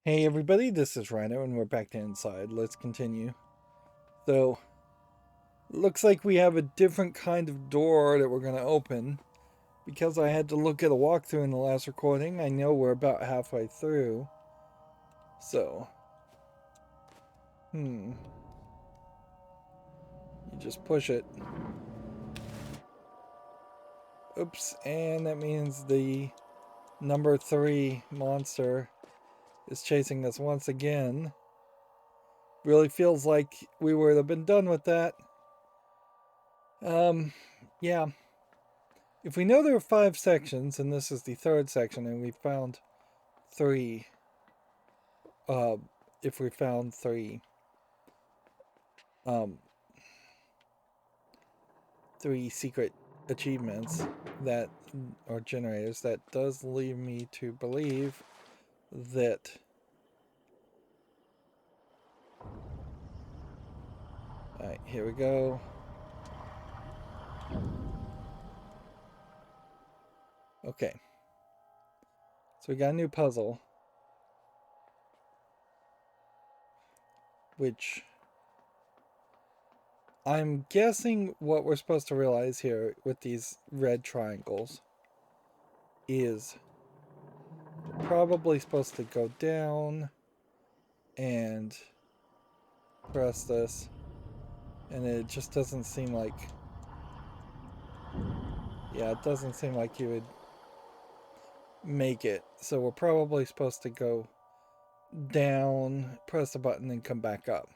Hey everybody, this is Rydo and we're back to inside. Let's continue. So, looks like we have a different kind of door that we're going to open. Because I had to look at a walkthrough in the last recording, I know we're about halfway through. So, you just push it. Oops, and that means the number 3 monster is chasing us once again. Really feels like we would have been done with that. Yeah. If we know there are 5 sections, and this is the 3rd section, and we found 3, if we found 3, um, 3 secret achievements that are generators, that does lead me to believe that alright, here we go. Okay. So we got a new puzzle, which I'm guessing what we're supposed to realize here with these red triangles is probably supposed to go down and press this, and it just doesn't seem like, yeah, it doesn't seem like you would make it. So we're probably supposed to go down, press the button, and come back up.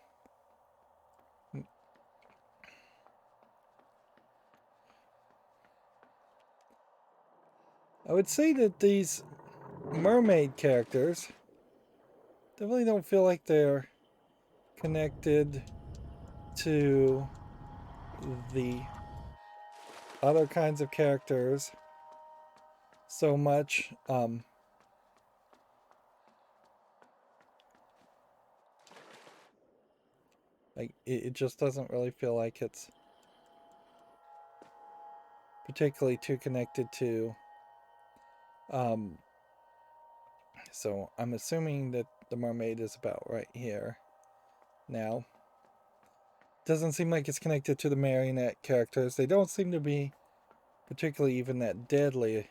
I would say that these mermaid characters definitely don't feel like they're connected to the other kinds of characters so much. Like it just doesn't really feel like it's particularly too connected to. So I'm assuming that the mermaid is about right here. Now, doesn't seem like it's connected to the marionette characters. They don't seem to be particularly even that deadly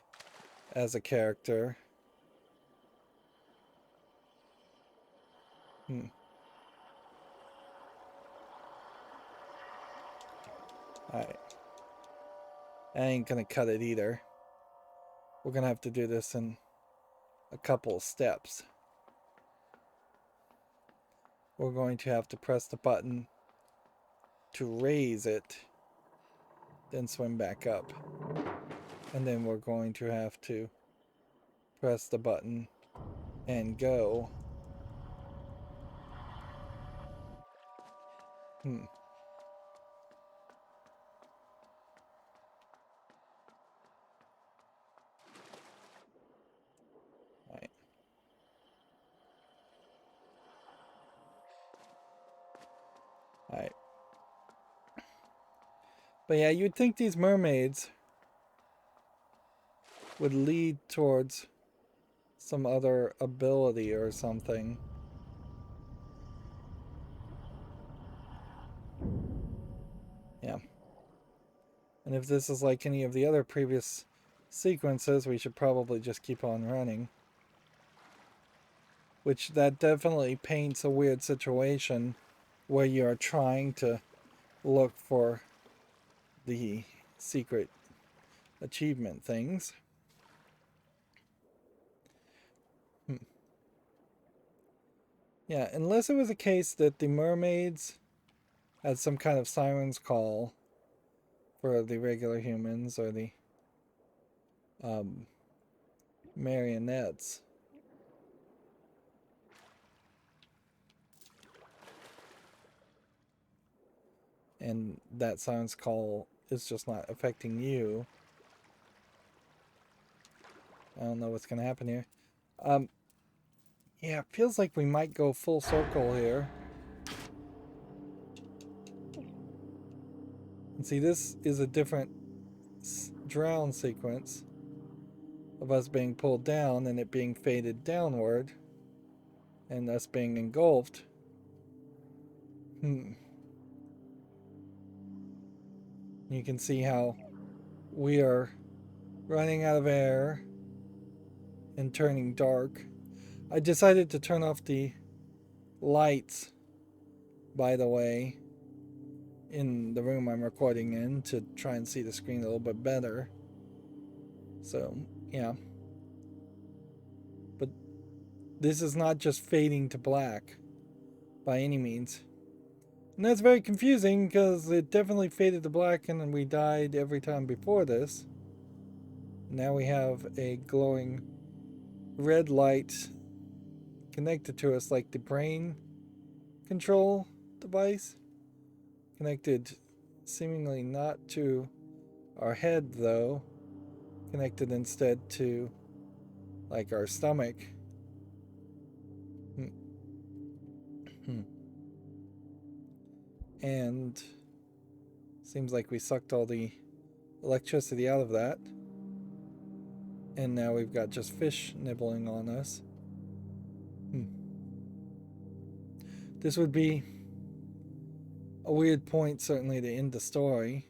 as a character. Alright. I ain't gonna cut it either. We're gonna have to do this in a couple of steps. We're going to have to press the button to raise it, then swim back up. And then we're going to have to press the button and go. Right. Alright. But yeah, you'd think these mermaids would lead towards some other ability or something. Yeah. And if this is like any of the other previous sequences, we should probably just keep on running. Which that definitely paints a weird situation where you are trying to look for the secret achievement things. Yeah, unless it was a case that the mermaids had some kind of siren's call for the regular humans or the marionettes. And that siren's call is just not affecting you. I don't know what's going to happen here. Yeah, it feels like we might go full circle here. And see, this is a different drown sequence of us being pulled down and it being faded downward. and us being engulfed. You can see how we are running out of air and turning dark. I decided to turn off the lights, by the way, in the room I'm recording in to try and see the screen a little bit better. So, yeah. But this is not just fading to black by any means. And that's very confusing because it definitely faded to black and then we died every time before this. Now we have a glowing red light connected to us like the brain control device. Connected seemingly not to our head though. Connected instead to like our stomach. And seems like we sucked all the electricity out of that. And now we've got just fish nibbling on us. This would be a weird point, certainly, to end the story.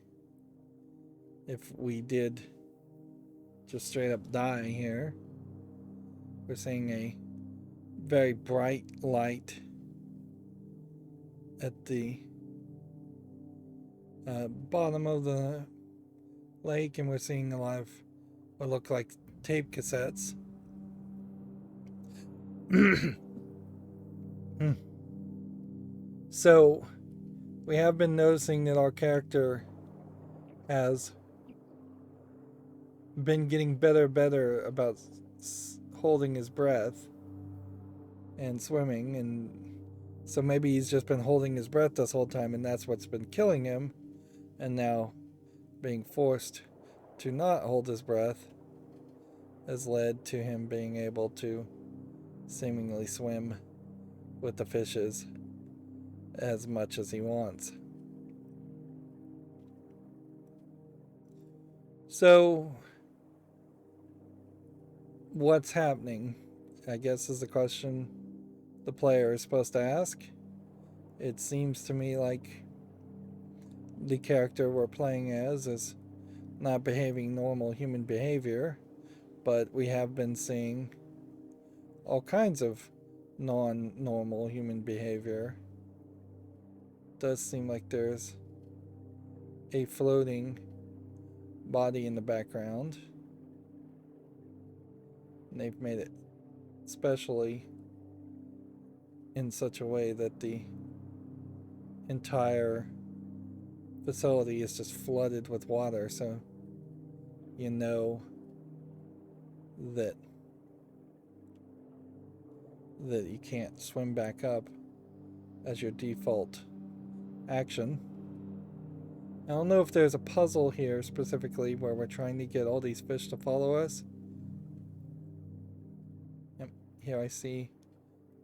If we did just straight up die here. We're seeing a very bright light at the bottom of the lake, and we're seeing a lot of what look like tape cassettes. So we have been noticing that our character has been getting better about holding his breath and swimming, and so maybe he's just been holding his breath this whole time and that's what's been killing him, and now being forced to not hold his breath has led to him being able to seemingly swim with the fishes as much as he wants. So what's happening, I guess, is the question the player is supposed to ask. It seems to me like the character we're playing as is not behaving normal human behavior, but we have been seeing all kinds of non-normal human behavior. It does seem like there's a floating body in the background, and they've made it especially in such a way that the entire facility is just flooded with water, so you know that you can't swim back up as your default action. I don't know if there's a puzzle here specifically where we're trying to get all these fish to follow us. Yep, here I see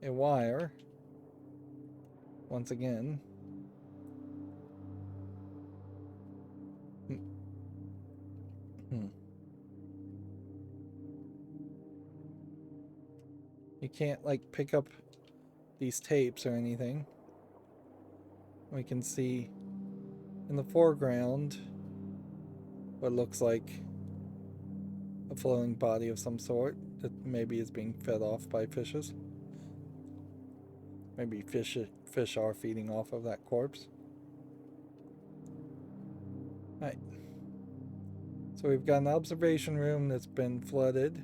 a wire once again. You can't like pick up these tapes or anything. We can see in the foreground what looks like a flowing body of some sort that maybe is being fed off by fishes. Maybe fish are feeding off of that corpse. Right. So we've got an observation room that's been flooded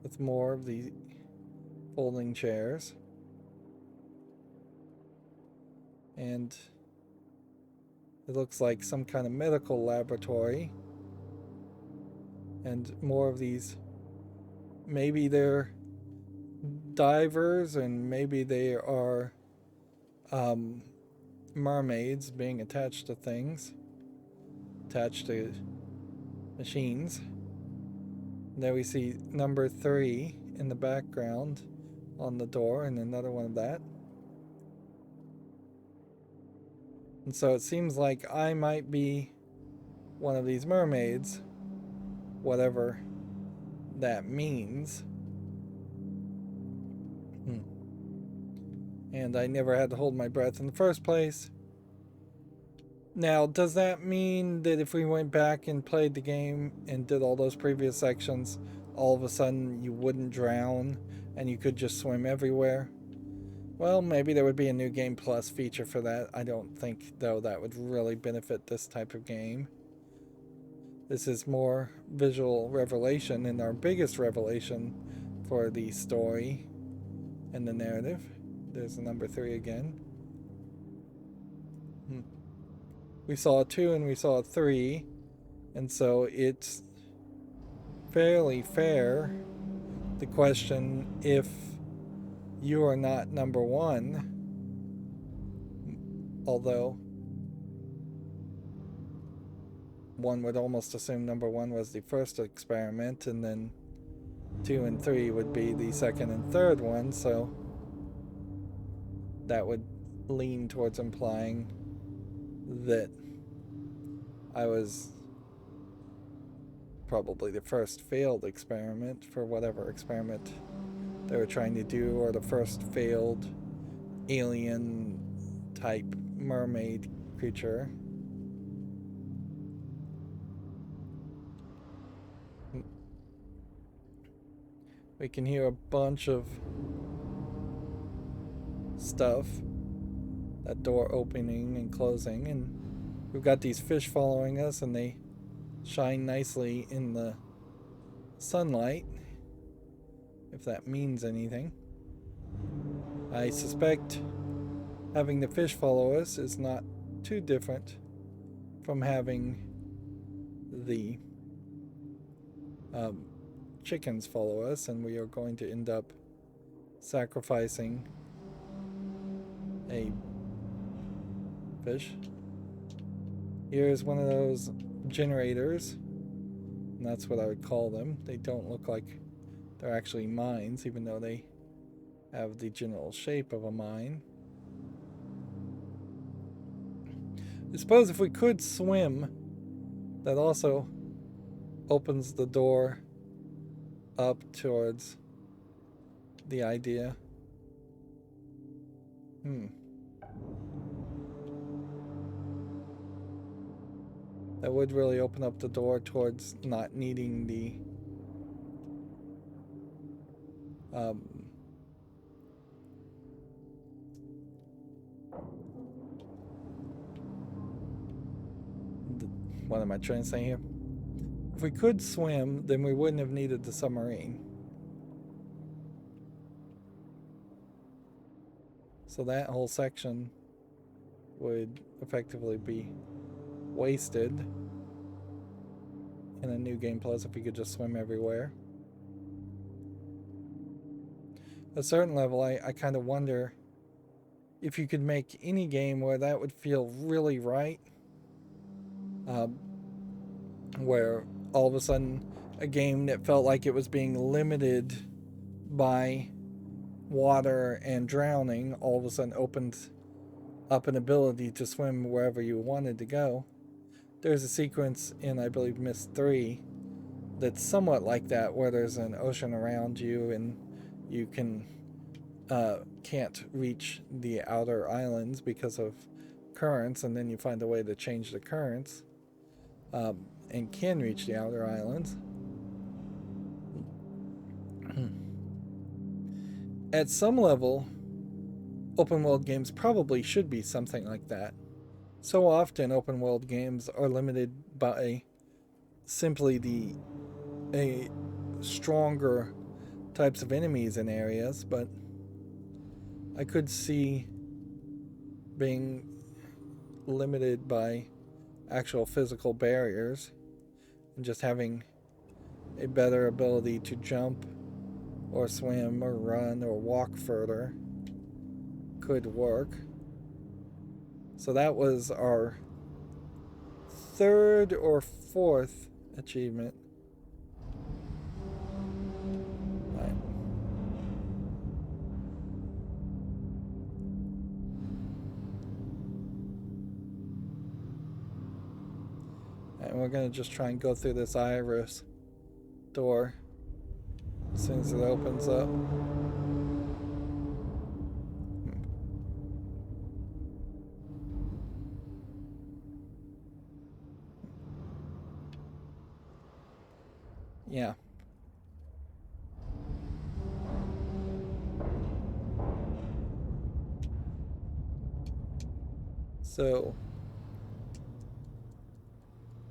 with more of the folding chairs. And it looks like some kind of medical laboratory. And more of these, maybe they're divers and maybe they are mermaids being attached to things, attached to machines. And there we see number 3 in the background on the door, and another one of that. And so it seems like I might be one of these mermaids, whatever that means. And I never had to hold my breath in the first place. Now, does that mean that if we went back and played the game and did all those previous sections, all of a sudden you wouldn't drown and you could just swim everywhere? Well, maybe there would be a new Game Plus feature for that. I don't think, though, that would really benefit this type of game. This is more visual revelation, and our biggest revelation for the story and the narrative. There's the number 3 again. We saw a 2 and we saw a 3, and so it's fairly fair to question if you are not number 1, although one would almost assume number 1 was the first experiment, and then 2 and 3 would be the second and third one, so that would lean towards implying that I was probably the first failed experiment for whatever experiment they were trying to do, or the first failed alien type mermaid creature. We can hear a bunch of stuff, that door opening and closing, and we've got these fish following us, and they shine nicely in the sunlight, if that means anything. I suspect having the fish follow us is not too different from having the chickens follow us, and we are going to end up sacrificing a fish. Here's one of those generators, and that's what I would call them. They don't look like they're actually mines, even though they have the general shape of a mine. I suppose if we could swim, that also opens the door up towards the idea. That would really open up the door towards not needing the what am I trying to say here? If we could swim, then we wouldn't have needed the submarine. So that whole section would effectively be wasted in a new Game Plus if we could just swim everywhere. At a certain level, I kind of wonder if you could make any game where that would feel really right. Where all of a sudden a game that felt like it was being limited by water and drowning all of a sudden opened up an ability to swim wherever you wanted to go. There's a sequence in, I believe, Myst 3 that's somewhat like that, where there's an ocean around you and you can't reach the outer islands because of currents, and then you find a way to change the currents and can reach the outer islands. At some level, open world games probably should be something like that. So often open world games are limited by simply a stronger types of enemies in areas, but I could see being limited by actual physical barriers and just having a better ability to jump or swim or run or walk further could work. So that was our third or fourth achievement. Right. And we're going to just try and go through this iris door as soon as it opens up. Yeah. So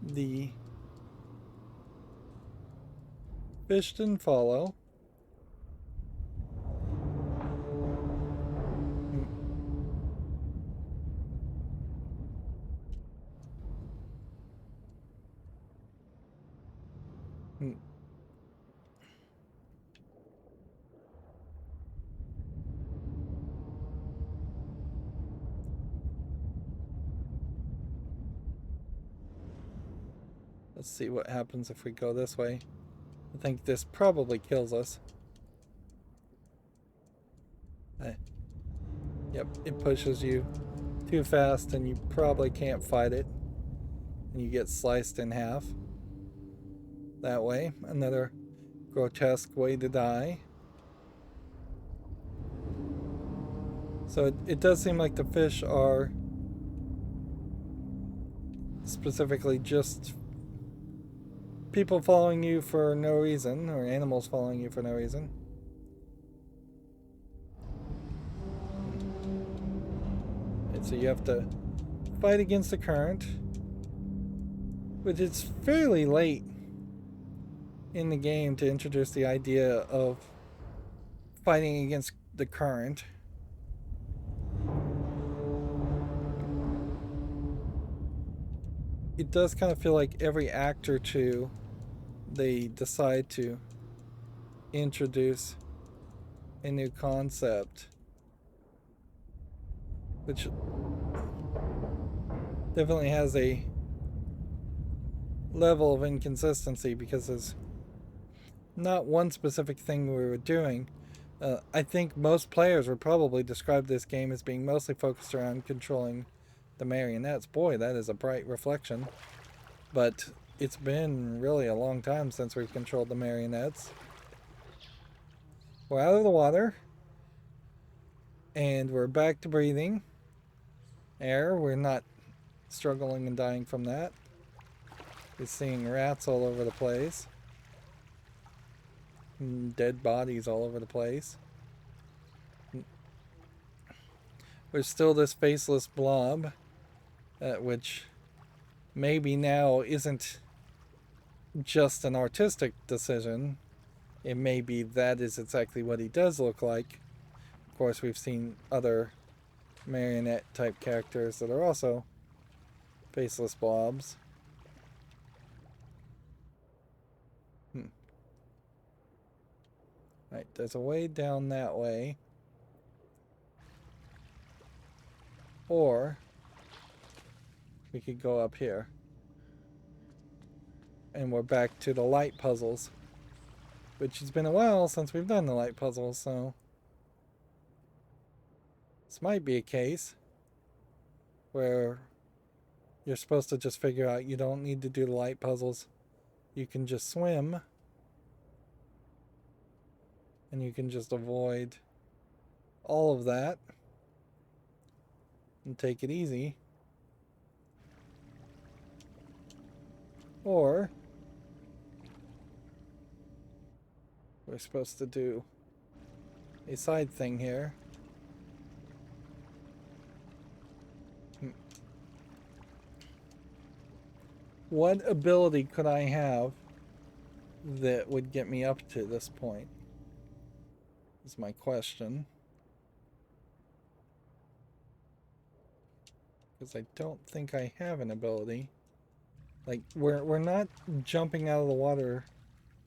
the fish didn't follow. Hmm. Hmm. Let's see what happens if we go this way. I think this probably kills us. Yep, it pushes you too fast and you probably can't fight it. And you get sliced in half. That way. Another grotesque way to die. So it does seem like the fish are specifically just people following you for no reason, or animals following you for no reason. And so you have to fight against the current, which is fairly late in the game to introduce the idea of fighting against the current. It does kind of feel like every act or two they decide to introduce a new concept, which definitely has a level of inconsistency because there's not one specific thing we were doing. I think most players would probably describe this game as being mostly focused around controlling the marionettes. Boy, that is a bright reflection. But it's been really a long time since we've controlled the marionettes. We're out of the water. And we're back to breathing air. We're not struggling and dying from that. We're seeing rats all over the place. And dead bodies all over the place. There's still this faceless blob, which maybe now isn't just an artistic decision. It may be that is exactly what he does look like. Of course, we've seen other marionette type characters that are also faceless blobs. Right, there's a way down that way. Or we could go up here. And we're back to the light puzzles. Which has been a while since we've done the light puzzles, so this might be a case where you're supposed to just figure out you don't need to do the light puzzles. You can just swim. And you can just avoid all of that. And take it easy. Or we're supposed to do a side thing here. What ability could I have that would get me up to this point? Is my question. Because I don't think I have an ability. Like, we're not jumping out of the water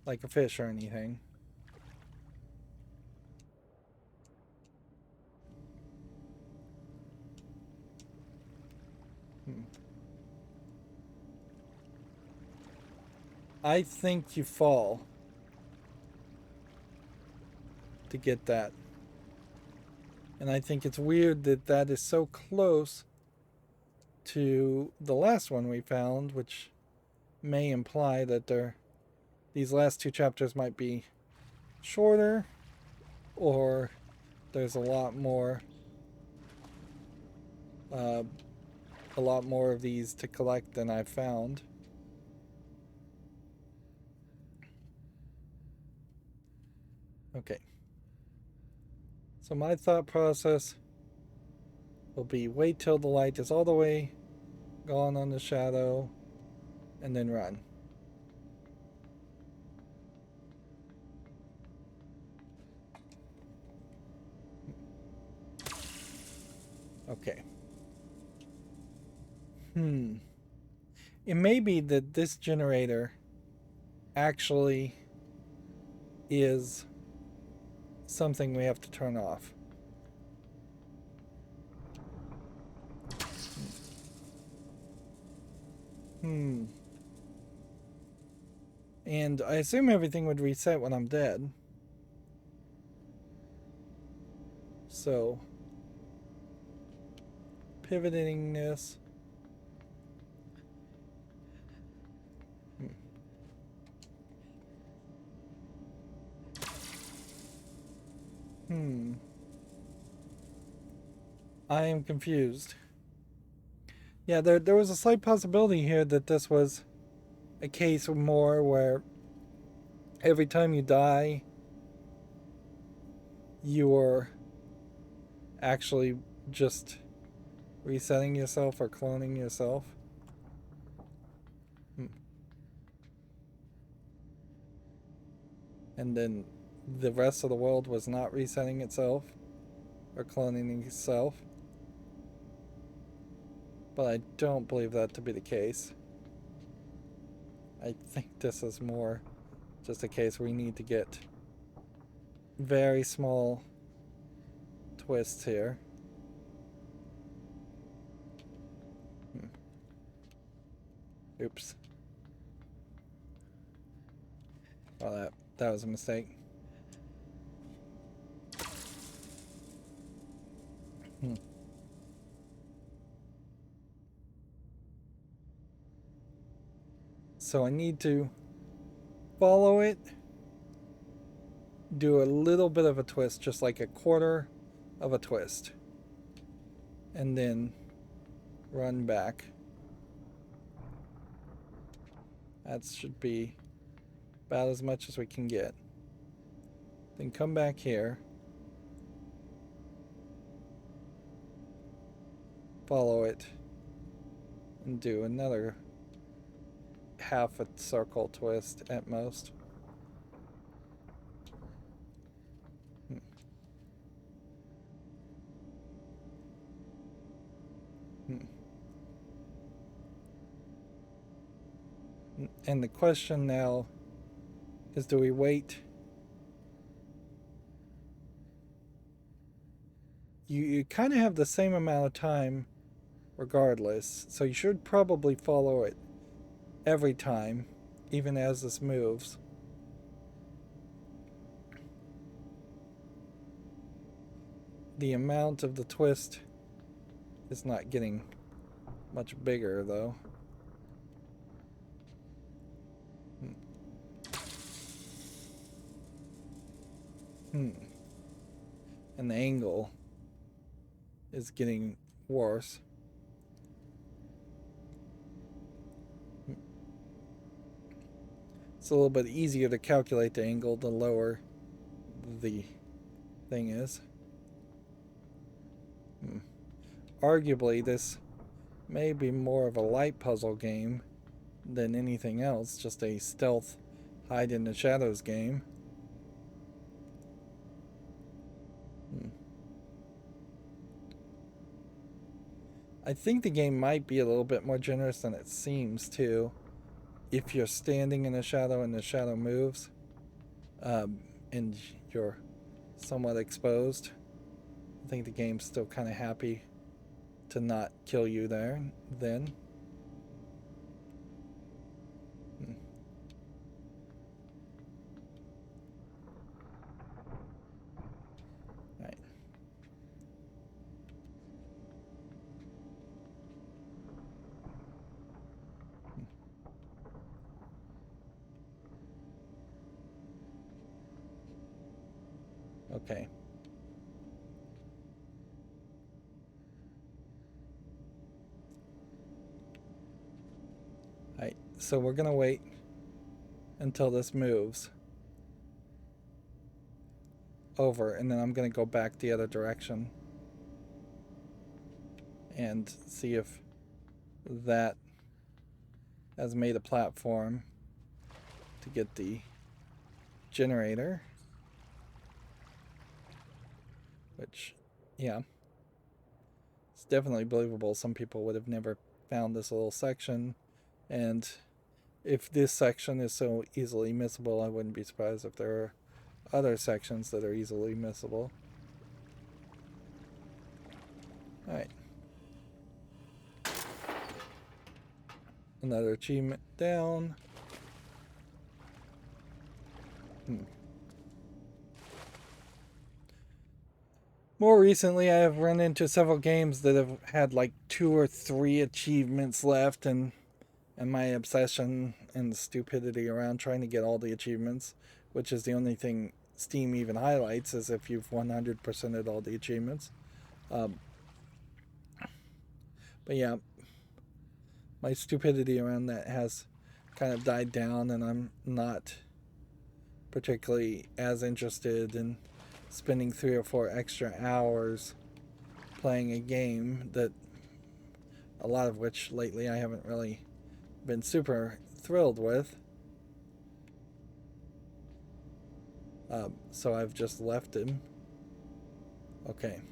like a fish or anything. I think you fall to get that. And I think it's weird that that is so close to the last one we found, which may imply that these last two chapters might be shorter, or there's a lot more of these to collect than I've found. Okay. So my thought process will be wait till the light is all the way gone on the shadow and then run. Okay. It may be that this generator actually is something we have to turn off. And I assume everything would reset when I'm dead. So, pivoting this. I am confused. Yeah, there was a slight possibility here that this was a case more where every time you die, you're actually just resetting yourself or cloning yourself. And then the rest of the world was not resetting itself or cloning itself. But I don't believe that to be the case. I think this is more just a case where we need to get very small twists here. Oops. Well, that was a mistake. So I need to follow it, do a little bit of a twist, just like a quarter of a twist, and then run back. That should be about as much as we can get. Then come back here, follow it, and do another half a circle twist at most. And the question now is, do we wait? You kind of have the same amount of time regardless, so you should probably follow it every time, even as this moves. The amount of the twist is not getting much bigger though. And the angle is getting worse. It's a little bit easier to calculate the angle the lower the thing is. Arguably, this may be more of a light puzzle game than anything else, just a stealth hide in the shadows game. I think the game might be a little bit more generous than it seems too. If you're standing in a shadow and the shadow moves, and you're somewhat exposed, I think the game's still kind of happy to not kill you there then. Right. Okay. Alright, so we're gonna wait until this moves. over, and then I'm going to go back the other direction and see if that has made a platform to get the generator. Which, yeah, it's definitely believable. Some people would have never found this little section, and if this section is so easily missable, I wouldn't be surprised if there are other sections that are easily missable. Alright. Another achievement down. More recently, I have run into several games that have had like 2 or 3 achievements left, and my obsession and stupidity around trying to get all the achievements, which is the only thing Steam even highlights, is if you've 100%ed all the achievements. But yeah, my stupidity around that has kind of died down, and I'm not particularly as interested in spending 3 or 4 extra hours playing a game that, a lot of which lately I haven't really been super thrilled with. So I've just left him. Okay.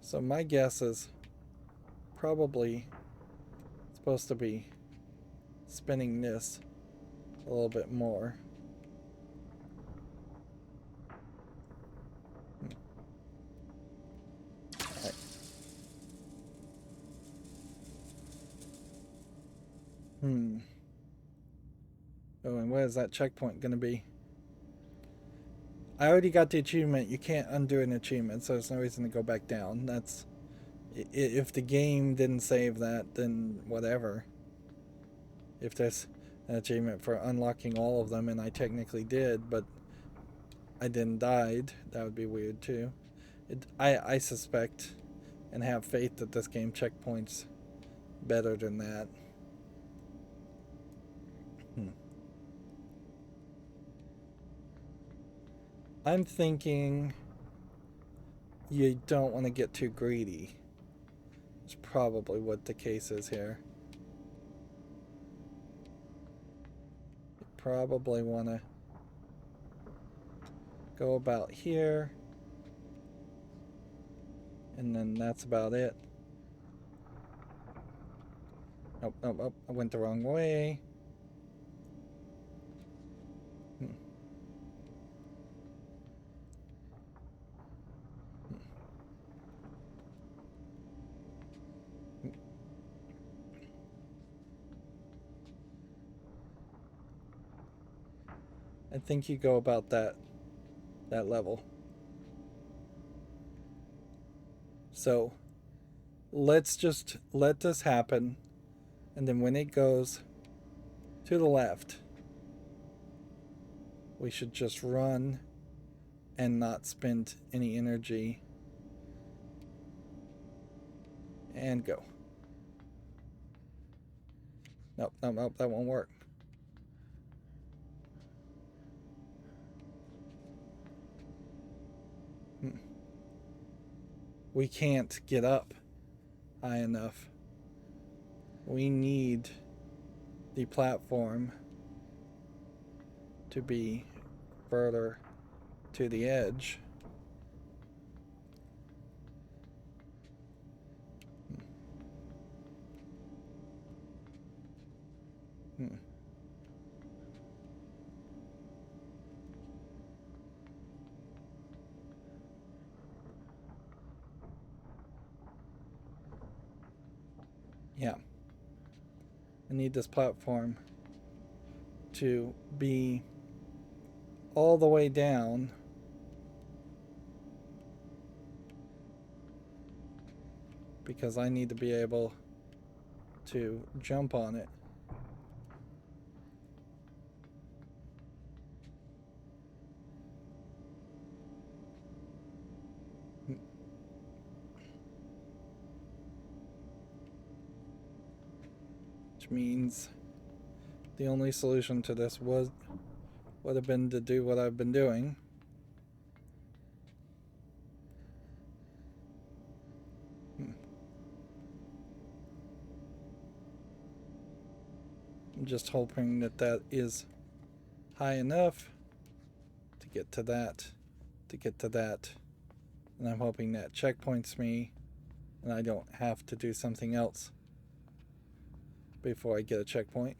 So my guess is probably supposed to be spinning this a little bit more. Right. Oh, and where is that checkpoint going to be? I already got the achievement. You can't undo an achievement, so there's no reason to go back down. That's... if the game didn't save that, then whatever. If there's an achievement for unlocking all of them, and I technically did, but I didn't died, that would be weird too. I suspect and have faith that this game checkpoints better than that. I'm thinking you don't want to get too greedy. That's probably what the case is here. You probably want to go about here, and then that's about it. Nope, nope, nope, I went the wrong way. I think you go about that level. So let's just let this happen, and then when it goes to the left, we should just run and not spend any energy and go. Nope, nope, nope, that won't work. We can't get up high enough. We need the platform to be further to the edge. Yeah. I need this platform to be all the way down because I need to be able to jump on it. Which means the only solution to this would have been to do what I've been doing. I'm just hoping that that is high enough to get to that, and I'm hoping that checkpoints me and I don't have to do something else before I get a checkpoint.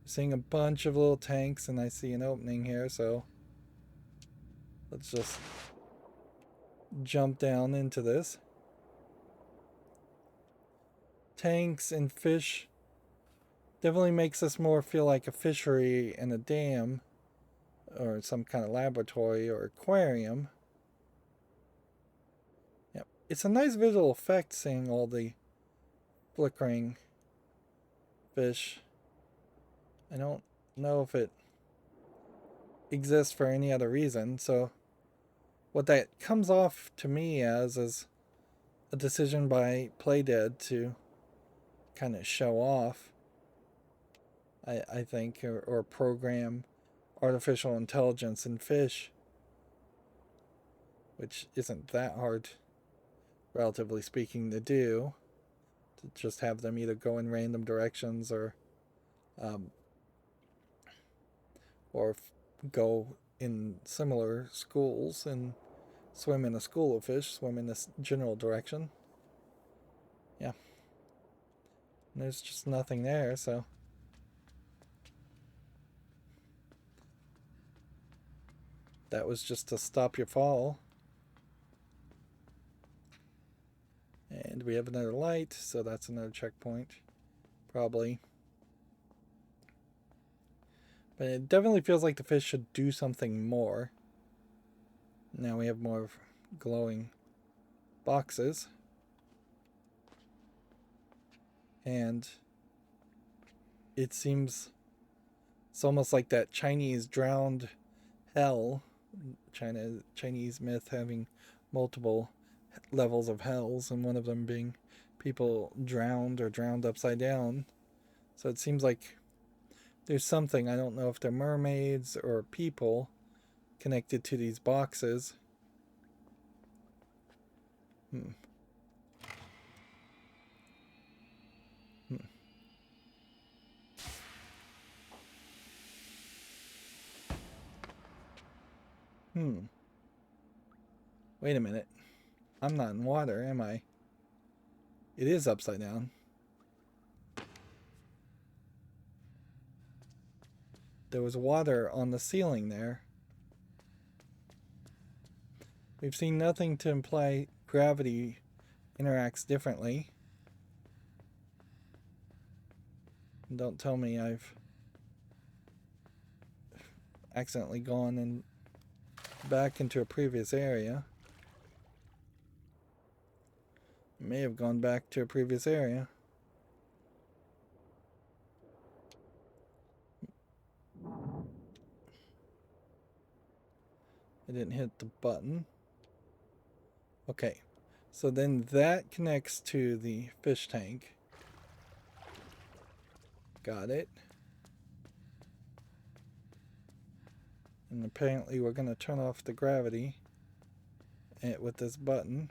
Seeing a bunch of little tanks and I see an opening here, so let's just jump down into this. Tanks and fish definitely makes us more feel like a fishery and a dam or some kind of laboratory or aquarium. Yep. It's a nice visual effect seeing all the flickering fish. I don't know if it exists for any other reason, so what that comes off to me as is a decision by Playdead to kind of show off, I think, or program artificial intelligence in fish, which isn't that hard, relatively speaking, to do. To just have them either go in random directions or go in similar schools and swim in a school of fish, swim in this general direction. Yeah. And there's just nothing there, so that was just to stop your fall. And we have another light, so that's another checkpoint, probably. But it definitely feels like the fish should do something more. Now we have more glowing boxes. And it seems it's almost like that Chinese drowned hell. Chinese myth having multiple levels of hells, and one of them being people drowned or drowned upside down. So it seems like there's something, I don't know if they're mermaids or people, connected to these boxes. Wait a minute. I'm not in water, am I? It is upside down. There was water on the ceiling there. We've seen nothing to imply gravity interacts differently. Don't tell me I've accidentally gone and back into a previous area. May have gone back to a previous area. I didn't hit the button. Okay, so then that connects to the fish tank. Got it. And apparently we're going to turn off the gravity with this button.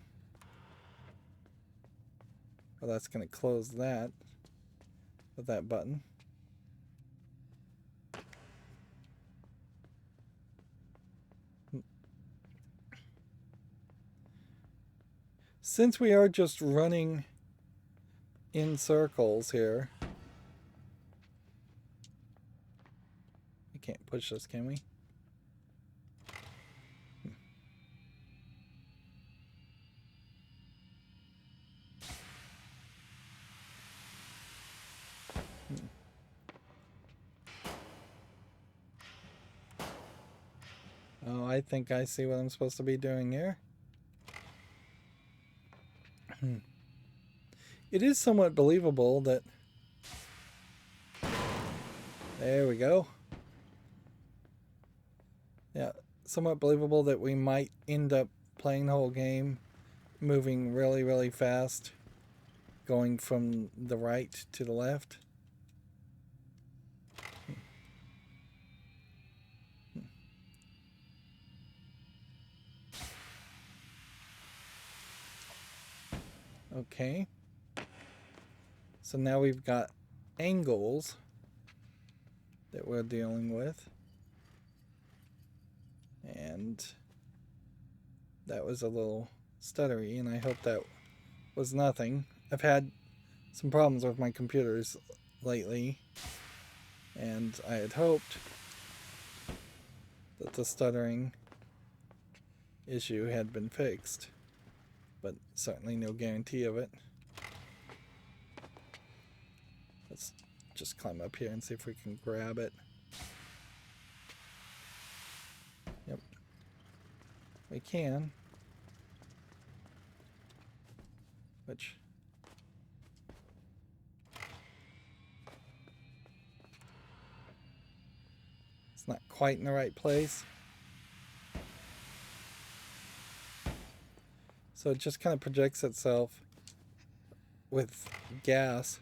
Well, that's going to close that with that button. Since we are just running in circles here, we can't push this, can we? Oh, I think I see what I'm supposed to be doing here. It is somewhat believable that... There we go. Yeah, somewhat believable that we might end up playing the whole game, moving really, really fast, going from the right to the left. Okay. So now we've got angles that we're dealing with. And that was a little stuttery, and I hope that was nothing. I've had some problems with my computers lately, and I had hoped that the stuttering issue had been fixed, but certainly no guarantee of it. Let's just climb up here and see if we can grab it. Yep, we can. Which it's not quite in the right place. So it just kind of projects itself with gas.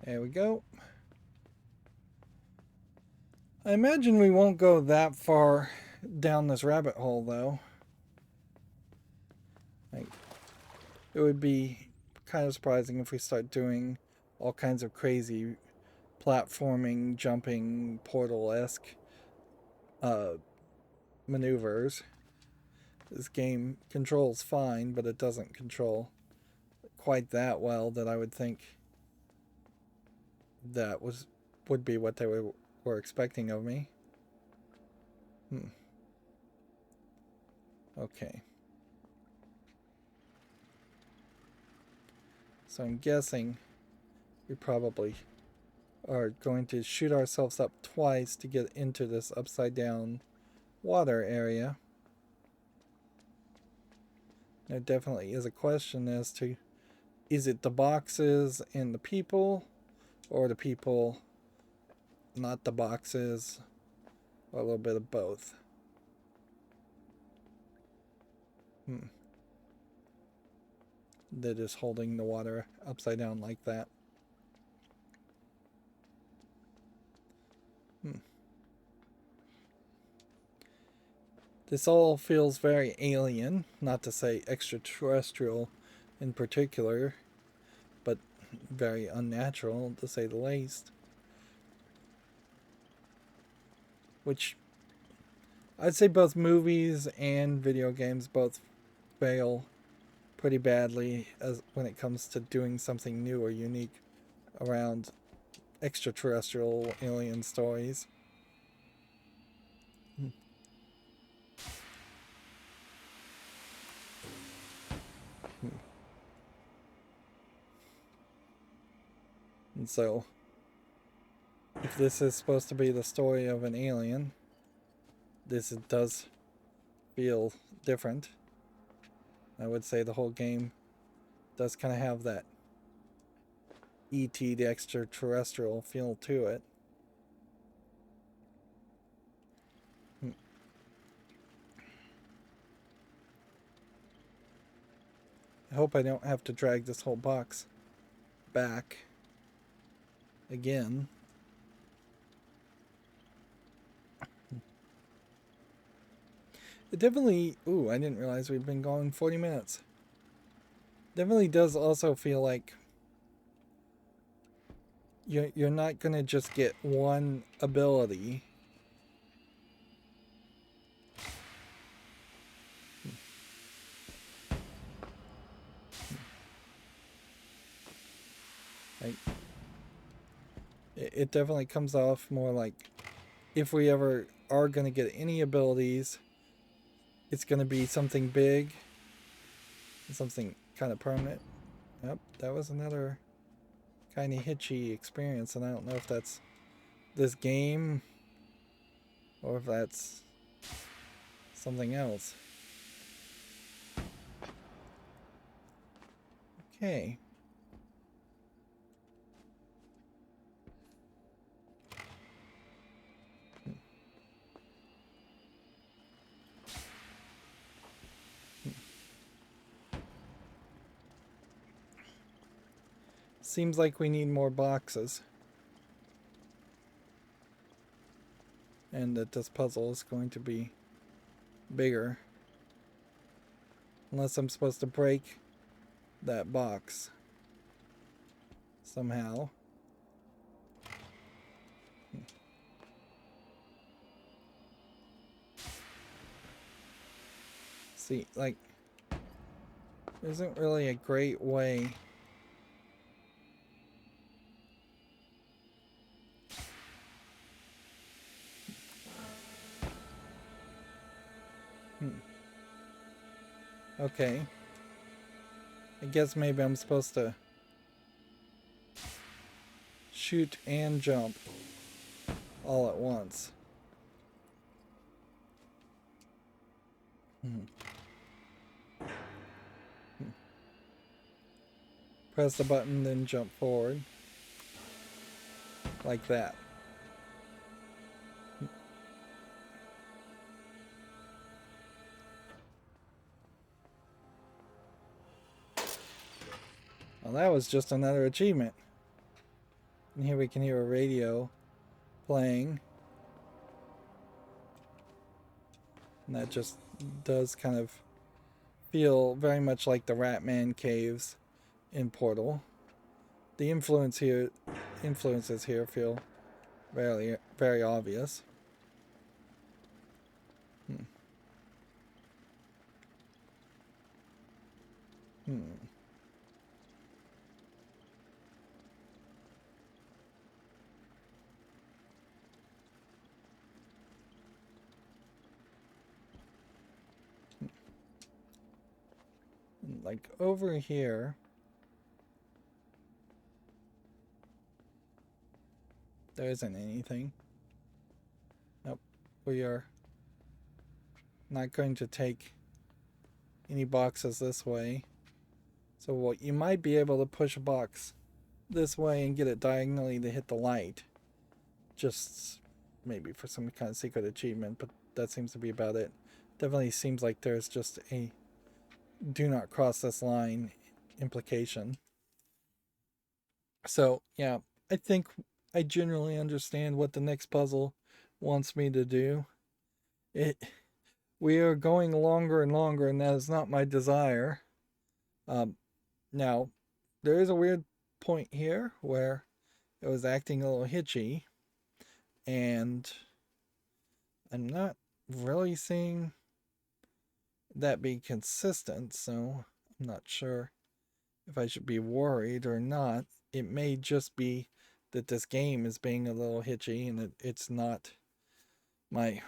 There we go. I imagine we won't go that far down this rabbit hole, though. Like, it would be kind of surprising if we start doing all kinds of crazy platforming, jumping, portal-esque maneuvers. This game controls fine, but it doesn't control quite that well that I would think that would be what they were expecting of me. Okay. So I'm guessing we probably are going to shoot ourselves up twice to get into this upside down water area. There definitely is a question as to, is it the boxes and the people, or the people not the boxes, or a little bit of both? That is holding the water upside down like that. This all feels very alien, not to say extraterrestrial in particular, but very unnatural to say the least. Which I'd say both movies and video games both fail pretty badly as when it comes to doing something new or unique around extraterrestrial alien stories. And so, if this is supposed to be the story of an alien, this does feel different. I would say the whole game does kind of have that E.T. the extraterrestrial feel to it. I hope I don't have to drag this whole box back again. It definitely... Ooh, I didn't realize we'd been going 40 minutes. Definitely does also feel like you're not going to just get one ability. Like, it definitely comes off more like if we ever are going to get any abilities, it's going to be something big, something kind of permanent. Yep, that was another kind of hitchy experience, and I don't know if that's this game or if that's something else. Okay. Seems like we need more boxes. And that this puzzle is going to be bigger. Unless I'm supposed to break that box somehow. See, like, there isn't really a great way. Okay. I guess maybe I'm supposed to shoot and jump all at once. Press the button, then jump forward. Like that. Well, that was just another achievement. And here we can hear a radio playing. And that just does kind of feel very much like the Ratman caves in Portal. The influences here feel very, very obvious. Like over here, there isn't anything. Nope. We are not going to take any boxes this way. So what you might be able to push a box this way and get it diagonally to hit the light. Just maybe for some kind of secret achievement, but that seems to be about it. Definitely seems like there's just a do not cross this line implication. So yeah, I think I generally understand what the next puzzle wants me to do. We are going longer and longer, and that is not my desire. Now, there is a weird point here where it was acting a little hitchy, and I'm not really seeing that be consistent, so I'm not sure if I should be worried or not. It may just be that this game is being a little hitchy and it's not my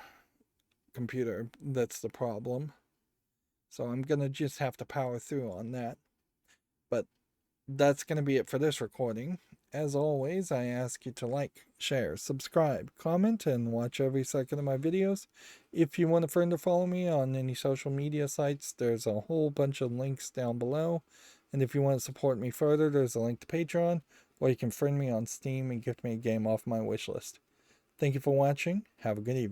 computer that's the problem. So I'm gonna just have to power through on that. But that's gonna be it for this recording. As always, I ask you to like, share, subscribe, comment, and watch every second of my videos. If you want a friend to follow me on any social media sites, there's a whole bunch of links down below. And if you want to support me further, there's a link to Patreon, or you can friend me on Steam and gift me a game off my wishlist. Thank you for watching. Have a good evening.